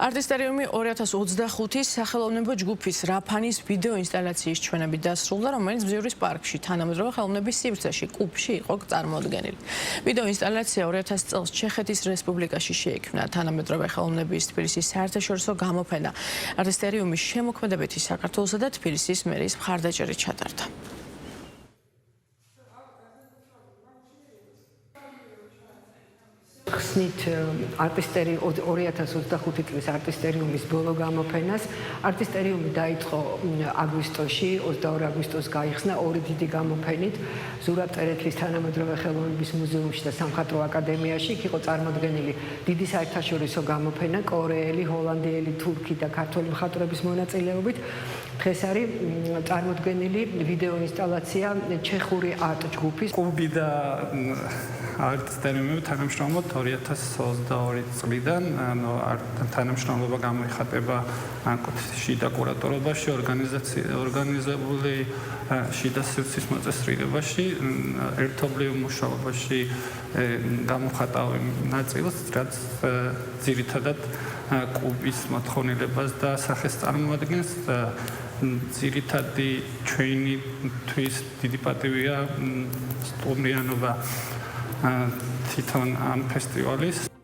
არტისტერიუმი 2025-ის სახელოვნებო ჯგუფის რაფანის ვიდეო ინსტალაციის ჩვენები დასრულდა, რომელიც ბზიურის პარკში თანამედროვე ხელოვნების სივრცეში კუბში იყო წარმოდგენილი. ვიდეო ინსტალაცია 2000 წელს ჩეხეთის რესპუბლიკაში შეიქმნა. თანამედროვე ხელოვნების თბილისის საერთაშორისო გამოფენა არტისტერიუმის შემოქმედებითი საქართველოსა და თბილისის მერის მხარდაჭერით ჩატარდა. ხსნით 2025 წლის არტისტერიუმის ბოლო გამოფენას. არტისტერიუმი დაიწყო აგვისტოში, 22 აგვისტოს გაიხსნა ორი დიდი გამოფენით ზურაბ წერეთლის თანამედროვე ხელოვნების მუზეუმში და სამხატვრო აკადემიაში. იქ იყო წარმოდგენილი დიდი საერთაშორისო გამოფენა კორეელი, ჰოლანდიელი, თურქი და ქართველი მხატვრების მონაწილეობით. დღეს არის წარმოდგენილი ვიდეო ინსტალაცია ჩეხური არტ ჯგუფის კუბი და არტისტერიუმი თანამშრომლობთ 2022 წლიდან, თანამშრომლობა გამოიხატება შიდა კურატორობაში, ორგანიზებული შიდა სივრცის მოწესრიგებაში, ერთობლივ მუშაობაში გამოხატავ ნაწილს, რაც ძირითადად კუბის მოთხოვნილებას და სახეს წარმოადგენს. ძირითადი ჩვენთვის დიდი პატივია სტუმრიანობა თვითონ ამ ფესტივალის.